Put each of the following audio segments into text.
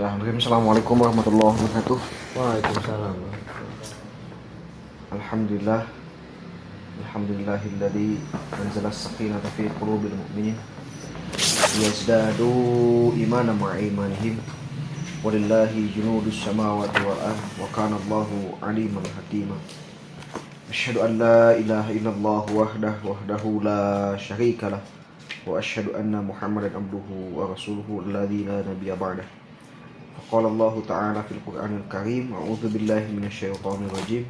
Bismillahirrahmanirrahim. Assalamualaikum warahmatullahi wabarakatuh. Waalaikumsalam. Alhamdulillah. Alhamdulillahilladzi anzala as-sakinata fi qulubil mu'minin yazdadu imanan ma'a imanihim. Walillahi junudus samawati wal ardh wa kana Allahu aliman hakima. Asyhadu an la ilaha illallah wahdahu la syarika lah. Wa asyhadu anna Muhammadan abduhu wa rasuluhu alladzi la nabiyya ba'dah. Qala Allah Ta'ala fil Qur'anil Karim, a'udzu billahi minasyaitonir rajim.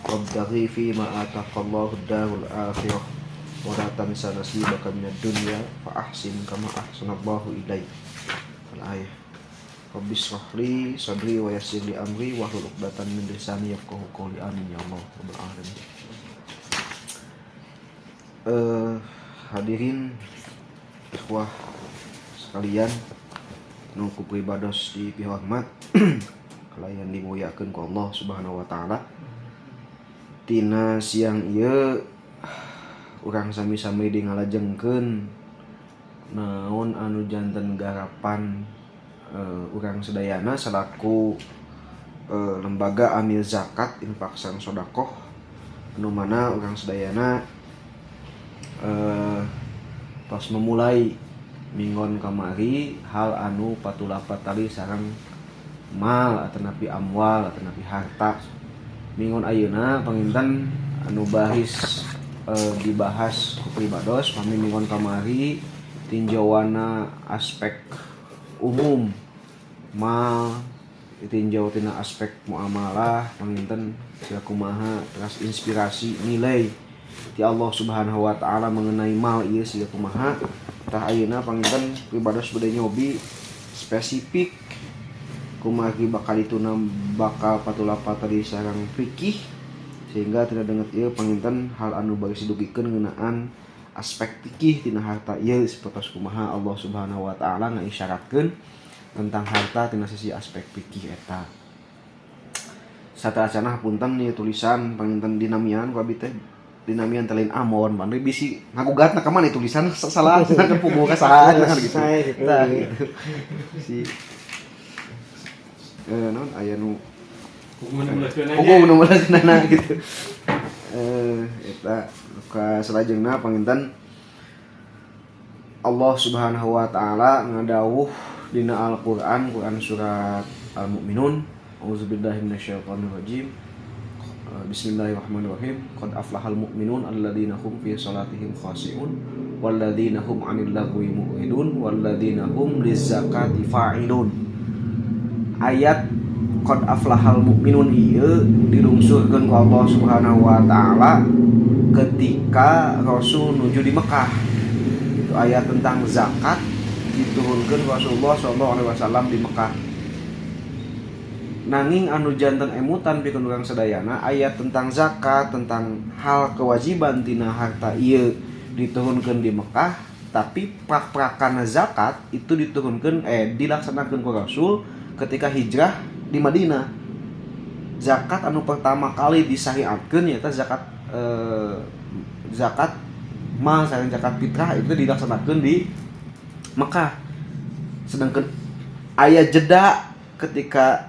Wabtaghi fi ma ataqallahu ad-darul akhirah wa la tansa nasibaka minad dunya fa ahsin kama ahsanallahu ilaik. Al-ayah. Rabbi shrah li sadri wa yassir li amri wa hlul 'uqdatam min lisani yafqahu qawli. Amin ya Allah rabbal alamin. Hadirin ikhwah sekalian, nungku pribados di pihormat kalian dimuliakeun ku Allah Subhanahu wa taala. Tina siang ieu urang sami-sami dingalajengkeun naon anu janten garapan urang sedayana selaku lembaga amil zakat infaksan sodakoh, anu mana urang sedayana pas memulai minggon kamari hal anu patulapat tali sareng mal atanapi amwal atanapi harta. Minggon ayeuna panginten anu bahis dibahas ku pribados pami minggon kamari tinjauana aspek umum mal, tinjau tina aspek muamalah panginten sia kumaha teras inspirasi nilai ti Allah Subhanahu wa taala mengenai mal ieu sia kumaha. Tah ayeuna panginten pribados bade nyobi spesifik kumaha bakal dituna bakal patulapat tadi sareng fikih, sehingga tina deungeut ieu panginten hal anu bari sidugikeun ngeunaan aspek fikih tina harta ieu sapertos kumaha Allah Subhanahu wa taala ngaisyaratkeun tentang harta tina sisi aspek fikih eta. Saterasana hapunten ieu tulisan panginten dinamian ku abi teh dinamian telain amon pan bisi ngagugatna ka mana tulisan salah cenah puguh ka saha gitu. Tah gitu. Si naon aya nu puguh nu meuleuskeunana gitu. Eta ka salajengna panginten Allah Subhanahu wa taala ngadawuh dina Al-Qur'an, Quran surat Al-Mu'minun, auzubillahi minasyaitonir rajim. Bismillahirrahmanirrahim. Qad aflahal mu'minun alladzina hum fi salatihim khashi'un walladzina hum 'anil lagwi mu'ridun walladzina hum lizakati fa'ilun. Ayat qad aflahal mu'minun ieu dirungsurkeun ku Allah Subhanahu wa taala ketika Rasul nuju di Mekah. Itu ayat tentang zakat diturunkeun Rasulullah sallallahu alaihi wasallam di Mekah. Nanging anu janten emutan pikeun urang sadayana ayat tentang zakat, tentang hal kewajiban tina harta ieu diturunkeun di Mekah, tapi prak-prakana zakat itu diturunkeun dilaksanakeun ku Rasul ketika hijrah di Madinah. Zakat anu pertama kali disyariatkeun nyaeta zakat mal sareng zakat fitrah itu dilaksanakeun di Mekah. Sedangkan aya jeda ketika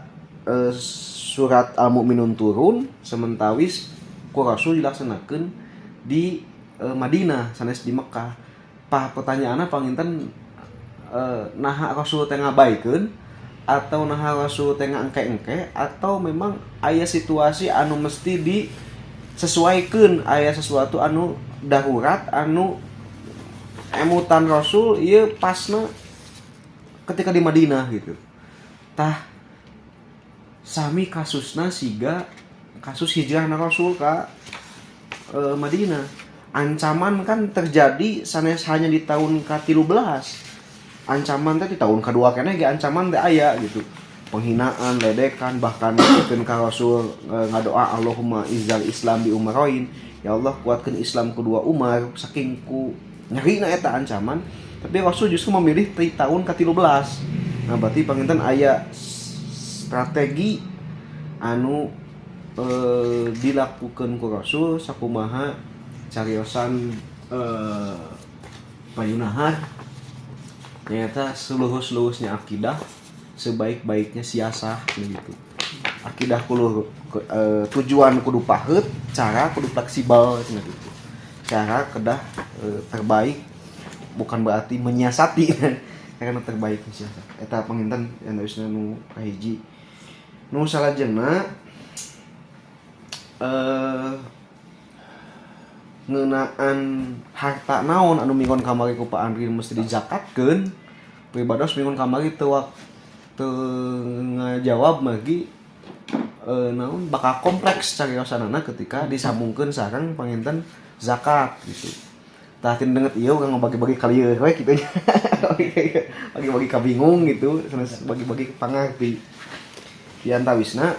surat Al-Mu'minun turun sementawis ku Rasul dilaksanakeun di Madinah sanes di Mekah. Pertanyaanna panginten naha Rasul teh ngabaikeun atau naha Rasul teh ngangke-engke atau memang aya situasi anu mesti disesuaikeun, aya sesuatu anu darurat anu emutan Rasul ieu pasna ketika di Madinah gitu. Tah sami kasusna siga kasus hijrahna Rasul ka Madinah. Ancaman kan terjadi sanes hanya di tahun ke-13. Ancaman teh di tahun kedua keneh ge ancaman teh aya gitu. Penghinaan, ledekan, bahkan pikeun ka Rasul ngadoa Allahumma izzal Islam bi umarain. Ya Allah kuatkeun Islam kedua Umar saking ku nyarina eta ancaman. Tapi Rasul justru memilih di tahun ke-13. Nah berarti panginten aya strategi anu dilakukan ku Rasul sakumaha cariosan payunahar nyata seluruh-seluruhnya akidah sebaik-baiknya siasah gitu. Akidah kudu tujuan kudu paheut, cara kudu fleksibel gitu. Cara kedah terbaik bukan berarti menyiasati karena terbaik siasat. Eta panginten yang harusna nu kahiji. Nu salajengna ngeunaan harta naon anu mingon kamari ku Pak Andri mesti dizakatkeun. Pribados mingon kamari teu ngajawab magi naon bakal kompleks cariosanana ketika disambungkeun sareng panginten zakat gitu. Tah teu denget ieu urang bagi-bagi ka lieu we kitu nya. Bagi-bagi ka bingung gitu, terus bagi-bagi pangarti. Di antawisna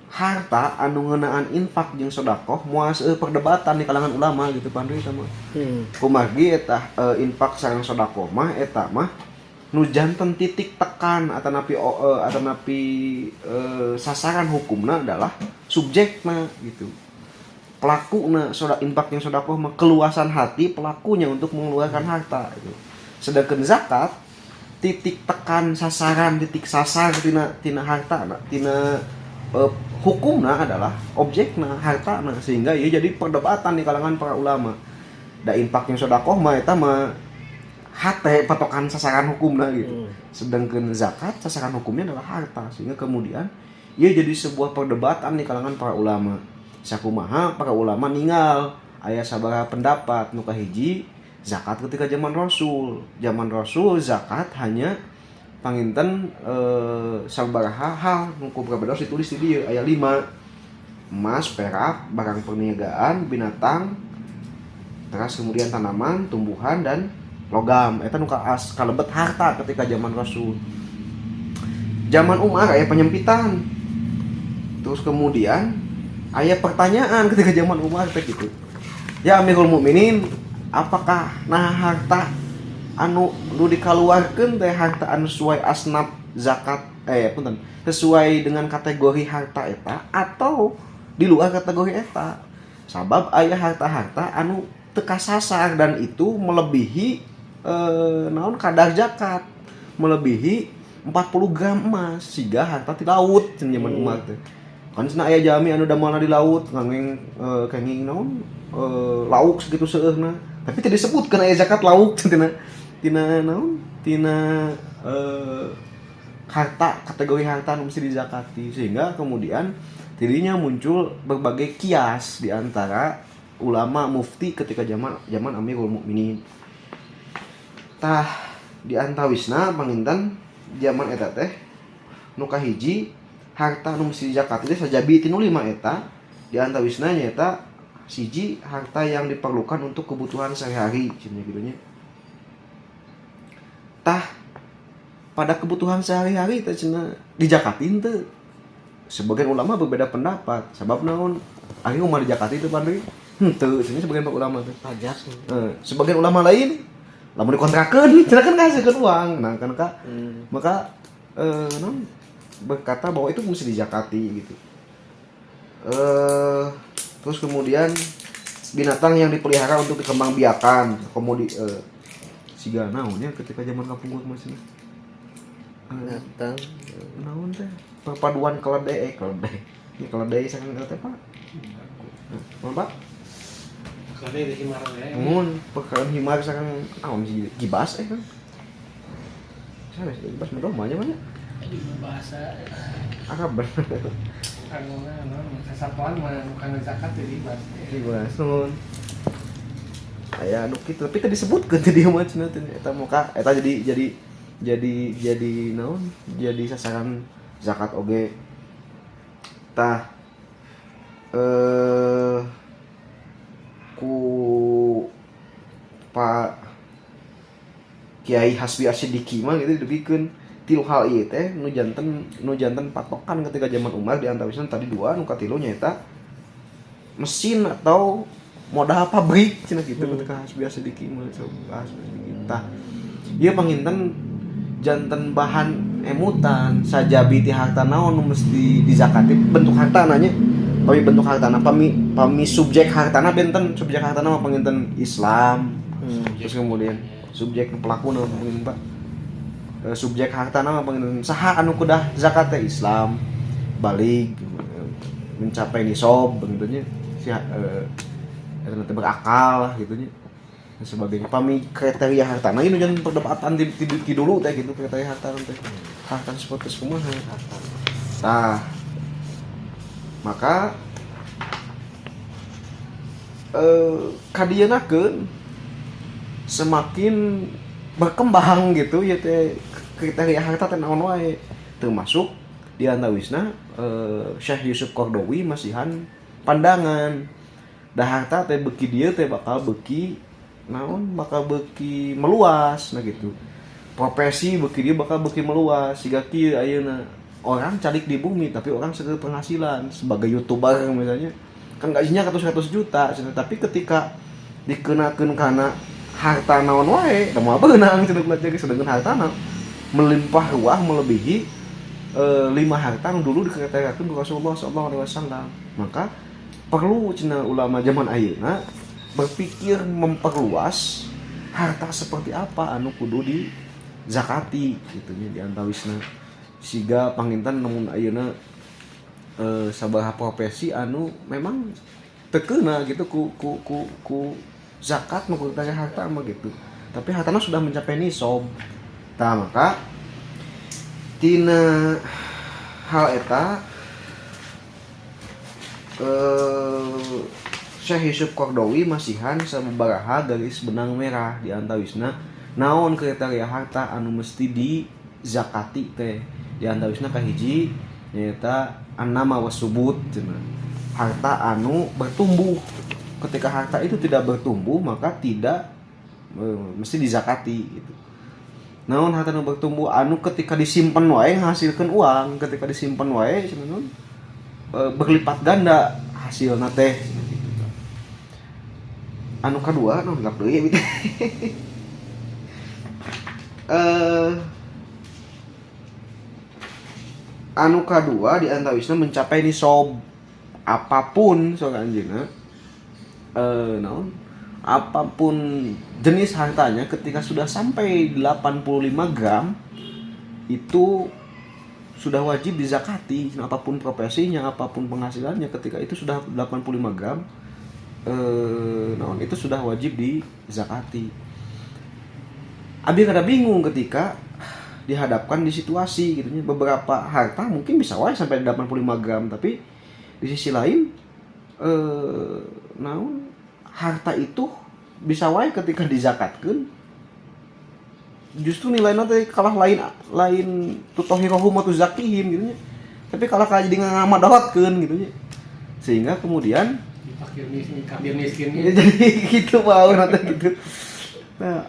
harta anu ngeunaan infak jeung sedekah moal perdebatan di kalangan ulama gitu Pandri eta mah. Kumargi eta infak sareng sedekah mah eta mah nu janten titik tekan atanapi sasaran hukumna adalah subjekna gitu. Pelakuna infak yang sedekah mah keluasan hati pelakunya untuk mengeluarkan harta gitu. Sedangkan zakat titik tekan sasaran titik sasar tina harta tina hukumna adalah objekna hartana sehingga ieu jadi perdebatan di kalangan para ulama. Da infak yang sedekah mah eta mah hate patokan sasaran hukumna gitu. Sedangkan zakat sasaran hukumnya adalah harta sehingga kemudian ieu jadi sebuah perdebatan di kalangan para ulama. Sakumaha para ulama ninggal aya sabaraha pendapat nu kahiji zakat ketika zaman Rasul. Zaman Rasul zakat hanya panginten sabaraha hal nu kubrabados ditulis di dieu aya 5. Emas, perak, barang perniagaan, binatang, terus kemudian tanaman, tumbuhan dan logam. Eta nu kalebet harta ketika zaman Rasul. Zaman Umar aya penyempitan. Terus kemudian aya pertanyaan ketika zaman Umar teh gitu. Ya Amirul Mukminin, apakah harta anu dikaluarkeun teh harta anu sesuai asnaf zakat sesuai dengan kategori harta eta atau di luar kategori eta? Sabab aya harta-harta anu teu kasasar dan itu melebihi naon kadar zakat, melebihi 40 gram emas siga harta ti laut cenah zaman Umar teh. Kan cenah aya jami anu damelna di laut kenging naon lauk segitu seueurna tapi teu disebutkeun aya zakat lauk tina harta kategori harta anu mesti dizakati sehingga kemudian dirinya muncul berbagai kias di antara ulama mufti ketika zaman Amirul Mukminin. Tah di antawisna panginten zaman eta teh nu kahiji harta nu mesti dizakati teh sajabi tinu 5 eta di antawisna nyaeta siji harta yang diperlukan untuk kebutuhan sehari cenah kitu nya. Tah pada kebutuhan sehari-hari teh cenah dijakatin teu. Sebagian ulama berbeda pendapat. Sabab naon? Ari mah dijakati teu Pandri? Henteu, cenah sebagian ulama teh pajak. Sebagian ulama lain lamun dikontrakeun cenah kan ngasihkeun uang. Nah kan maka naon berkata bahwa itu mesti dijakati gitu. Terus kemudian binatang yang dipelihara untuk dikembangbiakan, siga naonnya ketika zaman kapungkur masih binatang naon teh perpaduan keledai ini keledai sangat teh Pak. Nah, Pak keledai di himar ya mun perkara himar sangat naon sih gibas kan saya gibas mendomanya banyak bahasa Arab anu kesatuan bukan zakat jadi gibas nun aya anu kitu tapi tadi disebutkeun tadi mah cenah teh eta muka eta jadi naon jadi sasaran zakat oge. Tah ku Pak Kiai Hasbi Asyidiki mah gitu dibikeun tilu hal ieu teh nu janten patokan ketika zaman Umar di antawisna tadi 2 nu katilu nyaeta mesin atau modal pabrik cenah kitu ketika Hasbi Asyidiki mah tah ieu panginten janten bahan emutan sajabi ti harta naon nu mesti dizakati bentuk hartana nya tapi bentuk hartana pami subjek hartana benten subjek hartana mah panginten Islam terus kemudian subjek pelakuna mungkin Pak subjek hartana mah saha anu kudah zakat teh Islam balik mencapai nisab bentuknya si nanti berakal gitu nya dan sebagainya pami kriteria hartana ini jangan perdebatan di dulu teh gitu kriteria hartana teh harta seperti kumaha harta. Nah maka kadienakeun semakin berkembang gitu ya teh kriteria harta teh naon wae termasuk di antawisna Syekh Yusuf Qaradawi masihan pandangan da harta teh beuki dieu teh bakal beuki naon bakal beuki meluas nah gitu profesi beuki dieu bakal beuki meluas siga kieu ayeuna orang calik di bumi tapi orang segala penghasilan sebagai YouTuber misalnya kan gajinya 100 juta tapi ketika dikenakeun kana harta naon wae da moal beunang cenah jadi sedangkan hartana melimpah ruah melebihi 5 harta yang dulu dikatakan Rasulullah SAW. Maka perlu cenah ulama zaman ayeuna berpikir memperluas harta seperti apa anu kudu di zakati gitu nya di antawisna siga panginten namun ayeuna sabaraha profesi anu memang terkena gitu ku zakat nu kriteria harta mah gitu tapi hartana sudah mencapai nisab tah maka tina hal eta Syekh Yusuf Qaradawi masihan sababaraha garis benang merah di antawisna naon kriteria harta anu mesti di zakati teh di antawisna kahiji nyaeta annama wasubut cenah harta anu bertumbuh ketika harta itu tidak bertumbuh maka tidak mesti dizakati gitu. Naon harta anu bertumbuh anu ketika disimpan wae ngahasilkeun uang ketika disimpan wae cenah berlipat ganda hasilna teh gitu. Anu kadua naon lap deui ya anu kadua di antawisna mencapai nisab apapun soal anjeunna naon apapun jenis hartanya ketika sudah sampai 85 gram itu sudah wajib dizakati apapun profesinya apapun penghasilannya ketika itu sudah 85 gram itu sudah wajib dizakati. Abi kada bingung ketika dihadapkan di situasi gitu nya beberapa harta mungkin bisa wae sampai 85 gram tapi di sisi lain harta itu bisa wae ketika dizakatkeun justru nilainya teh kalah lain tutohirohum atau zakihim gitu nya tapi kalah jadi ngamadawatkeun gitu nya sehingga kemudian kabir miskin ya, jadi gitu mau nanti gitu nah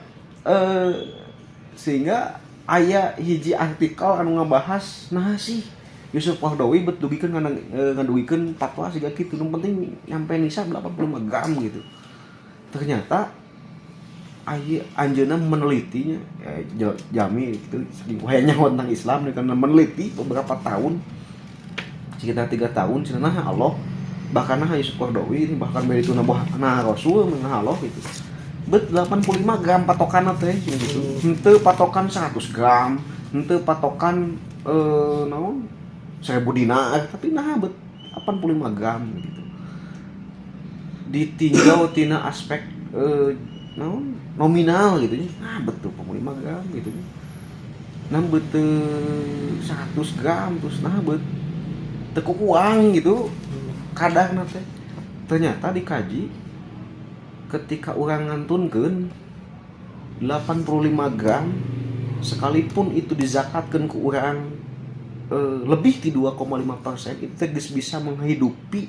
sehingga aya hiji artikel anu ngabahas nah sih Yusuf Qaradawi bet dugikeun ngaduikeun fatwa siga kitu nu penting nyampe nisab 85 gram gitu. Ternyata anjeunna menelitinya jami gitu wayahnya tentang Islam karena meneliti beberapa tahun sekitar 3 tahun cenah Allah bahkan Yusuf Qaradawi bahkan begitu nah Rasul nah Allah gitu. Bet 85 gram patokanna teh gitu. Henteu patokan 100 gram, henteu patokan naon 1000 dinar tapi nah bet 85 gram gitu. Ditinjau tina aspek nominal gitu nya. Nah betul 85 gram gitu nya. Nah betul 100 gram terus nah bet teu uang gitu. Kadang teh ternyata dikaji ketika orang ngantunkeun 85 gram sekalipun itu dizakatkeun ke urang lebih di 2,5% itu geus bisa menghidupi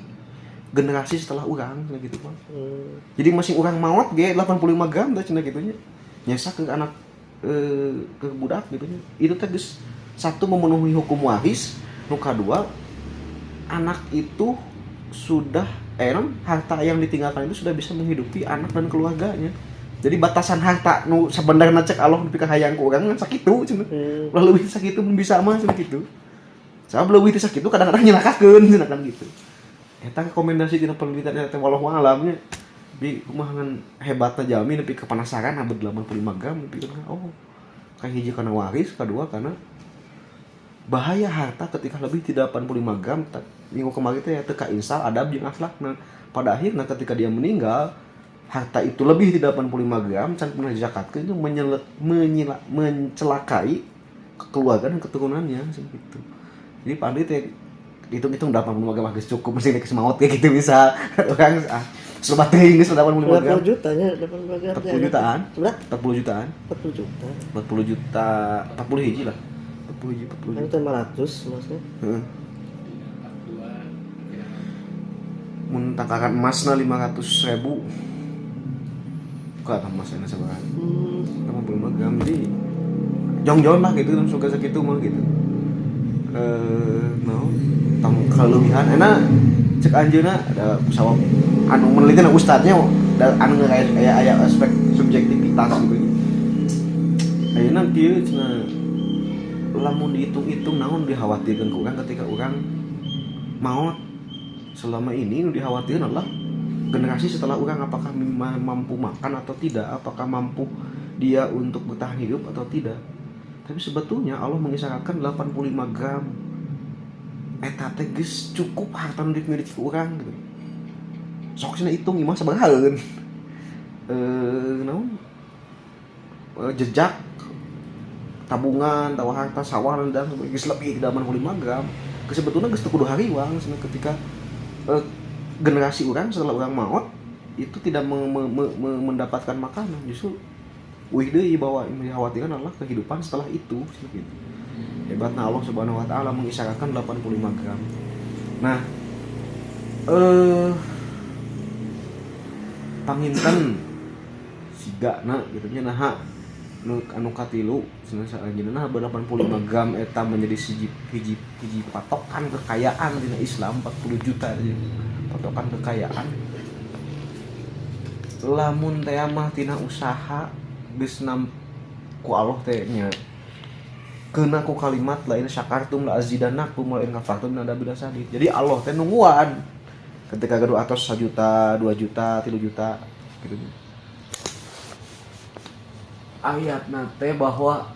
generasi setelah urang gitu Bang. Jadi masih urang maot ge 85 gram teh cenah kitu nya. Nyasa ke anak ke budak gitu nya. Itu teh geus satu memenuhi hukum waris, nu kadua anak itu sudah harta yang ditinggalkan itu sudah bisa menghidupi anak dan keluarganya. Jadi batasan harta nu sebenarnya cek Allah nepi ka hayang ku urang kan sakitu cenah. Ulah leuwih sakitu bisa mah cenah kitu. Sabab leuwih teh sakitu kadang-kadang nyelakakeun cenah kan gitu. Eta rekomendasi tina penelitian eta wallahu alamnya. Bi kumaha hebatna jalmi nepi ka penasaran abad 85 gram nepi ka hiji karena waris, kedua karena bahaya harta ketika lebih tidak 85 gram. Minggu kemarin teh ya teka insal adab jeung akhlakna. Pada akhirnya ketika dia meninggal, harta itu lebih tidak 85 gram can pernah zakatkeun itu mencelakai keluarga dan keturunannya seperti itu. Jadi pandit ya hitung-hitung 85 gram geus cukup mesti ke maut kayak gitu bisa. Orang sobat teuing geus 85 gram. 40 jutanya, 80 gram. 40 jutaan. Sudah? 40 jutaan. 40 juta. 40 juta, 40 hiji lah. 40 hiji, 40 Kan juta. itu 500 maksudnya. Heeh. Mun takaran emasna 500.000. Ka emasna seberapa? 85 gram. Jadi jong-jong lah gitu kan suka segitu mah gitu. Tong kalebihan enak cek anjeuna ada sawab anu menelitian ustadznya anu aya aspek subjektivitas gitu. Ayeuna kieu cenah lamun dihitung-hitung naon dikhawatirkeun ku urang ketika urang maot. Selama ini nu dikhawatirkeun adalah generasi setelah urang apakah mampu makan atau tidak, apakah mampu dia untuk bertahan hidup atau tidak. Tapi sebetulnya Allah mengisyaratkan 85 gram eta teh geus cukup harta nu dimiliki urang gitu. Sok cenah hitung imah sabaraha eun. Naon? Jejak tabungan, tawa harta sawah dan geus lebih 85 gram. Sebetulnya geus teu kudu hariwang ketika generasi urang setelah urang maot itu tidak mendapatkan makanan, justru wih deui bahwa yang dikhawatirkan adalah kehidupan setelah itu gitu. Hebatna Allah Subhanahu wa taala mengisyaratkan 85 gram. Nah, panginten sigana gitu nya naha anu katilu sebenarnya 85 gram eta menjadi hiji patokan kekayaan di Islam 40 juta aja. Patokan kekayaan. Lamun teh mah tina usaha geus ku Allah teh nya keuna ku kalimat lain syakartum la azidannakum wa in kafartum la adabil sadid. Jadi Allah teh nungguan ketika gaduh atos 1 juta, 2 juta, 3 juta gitu. Ayat nate bahwa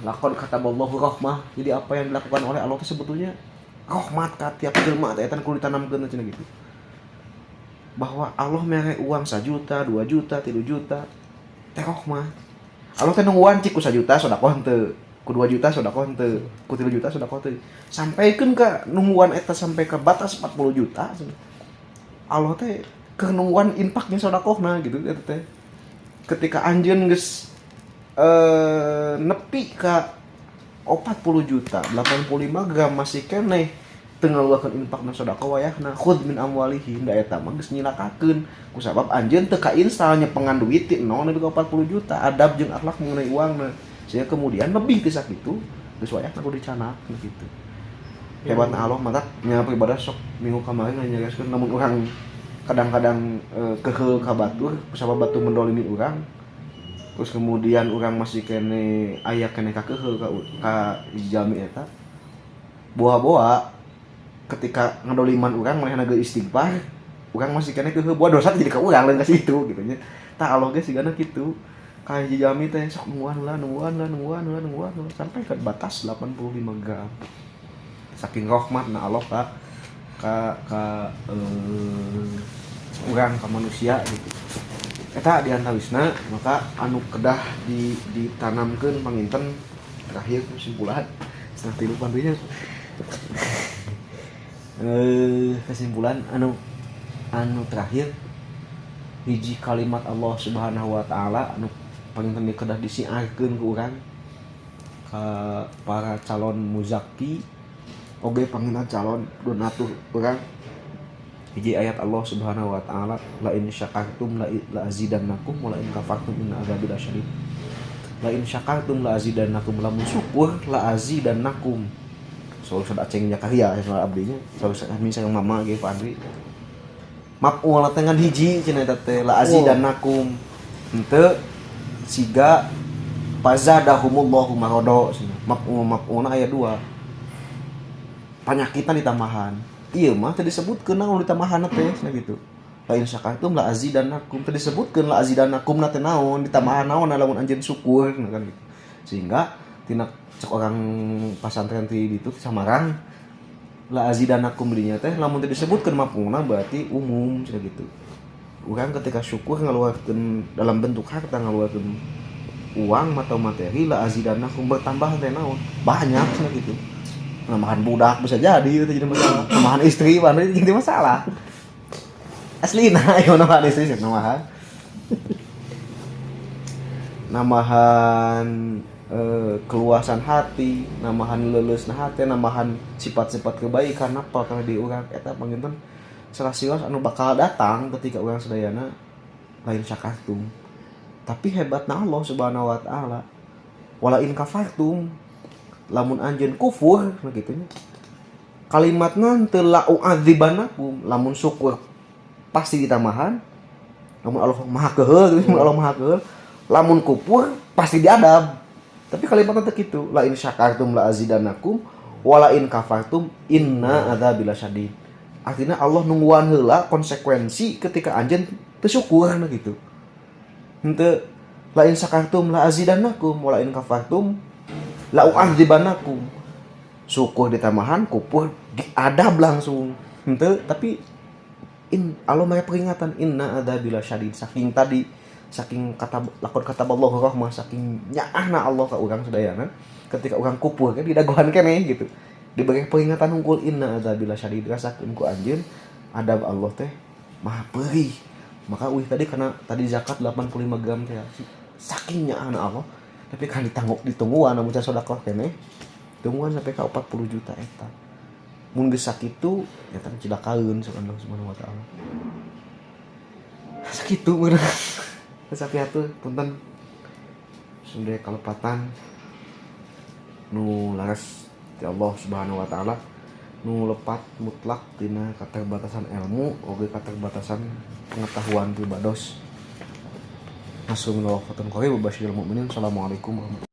lakon kataballahu rahmah. Jadi apa yang dilakukan oleh Allah itu sebetulnya rahmat ka tiap jelema teh eta kudu ditanamkeun cenah gitu. Bahwa Allah mere uang 1 juta, 2 juta, 3 juta teh rahmat. Allah teh nungguan cik ku 1 juta sedekah henteu, ku 2 juta sedekah henteu, ku 3 juta sedekah henteu. Sampaikeun ka nungguan eta sampai ke batas 40 juta. Allah teh kenungguan infaknya sedekahna gitu eta teh. Ketika anjeun geus nepi ka 40 juta 85 gram masih keneh teu ngaluarkeun infakna sedekah wayahna khudz min amwalihi da eta mah geus nyilakakeun kusabab anjeun teu kainstal nyepengan duit ti naon nepi ka 40 juta adab jeung akhlak mengenai uangna sehingga kemudian lebih ti sakitu geus wayahna kudu dicanak gitu. Hebatna Allah mantap nya ibadah sok minggu kemarin nyareskeun namun urang kadang-kadang keheul ka batur kusabab batu mendolimi urang. Terus kemudian orang masih kene aya kene kakeheul ka jami eta. Boa-boa ketika ngandoliman urang manehna ge istighfar, urang masih kene keheul boa dosa jadi ka urang lain ka situ gitu nya. Tah Allah ge sigana kitu. Ka jami teh sok nungguan sampai ke batas 85 gram. Saking rahmatna Allah ka urang ka manusia gitu. Eta diantawisna maka anu kedah ditanamkeun panginten terakhir kesimpulan setengah tilu pandunya kesimpulan anu terakhir hiji kalimat Allah Subhanahu wa taala anu panginten kedah disiarkeun ku urang ka para calon muzaki oge panginten calon donatur urang. Hiji ayat Allah Subhanahu wa taala la in syakartum la azidannakum wa la in kafartum inna adzabi lasyadid. La in syakartum la azidannakum lamun syukur la azidannakum. Soal sada ceng nya karya soal abdinya soal misalnya mama ge Pak Andri. Maf'ul teh ngan hiji cenah eta teh la azidannakum. Henteu siga fazadahumullahu marodo cenah. Maf'ulna aya 2. Panyakitan ditambahan. Iya mah tadi disebutkeun naon ditambahanna teh cenah gitu. La in syakartum la azidannakum tadi disebutkeun la azidannakum na teh naon ditambahan naon lamun anjeun syukur kan gitu. sehingga tina cek orang pasantren di itu Samarang la azidanakum dinya teh lamun teu disebutkeun maf'ulna berarti umum cenah gitu. Urang ketika syukur ngaluarkeun dalam bentuk harta ngaluarkeun uang atau materi la azidanakum bertambah teh naon banyak cenah gitu. Nambahan budak bisa jadi itu jadi masalah. Nambahan istri mana jadi masalah. Aslina aya nambahan istri nambahan keluasan hati, nambahan leuleusna hati, nambahan sifat-sifat kebaikan apa karena di urang eta panginten sarasios anu bakal datang ketika urang sadayana lain syakartum. Tapi hebatna Allah Subhanahu wa taala. Wala in kafartum lamun anjeun kufur begitu nya. Kalimatna teu la u'adzibanakum lamun syukur pasti ditamahan. Lamun Allah Maha Keheul, Allah Maha Keheul, lamun kufur pasti diadab. Tapi kalimatnya teh kitu, la in syakartum la azidanakum wala in kafartum inna adzabil syadid. Artinya Allah nungguan heula konsekuensi ketika anjeun teu syukur gitu. Henteu la in syakartum la azidanakum wala in kafartum la u'adzibanakum. Syukur ditamahan, kufur diadab langsung. Henteu, tapi Allah maya peringatan inna adzabil syadid saking kata lakon kata Allah rahmah saking nyaahna Allah ka urang sadayana ketika urang kufur kan didagohan keneh gitu diberi peringatan unggul inna adzabil syadid rasakeun ku anjeun adab Allah teh maha perih. Maka tadi karena tadi zakat 85 gram teh saking nyaahna Allah tapi kan ditungguan mun can sedekah keneh tungguan sampai ka 40 juta eta mun geus sakitu eta cilakaeun subhanallah subhanahu wa taala sakitu beurang sakiatu punten sudah kalepatan nu laras ti Allah Subhanahu wa taala nu lepat mutlak tina katerbatasan ilmu oge katerbatasan pengetahuan pribados. Assalamualaikum warahmatullahi wabarakatuh. Assalamualaikum warahmatullahi wabarakatuh.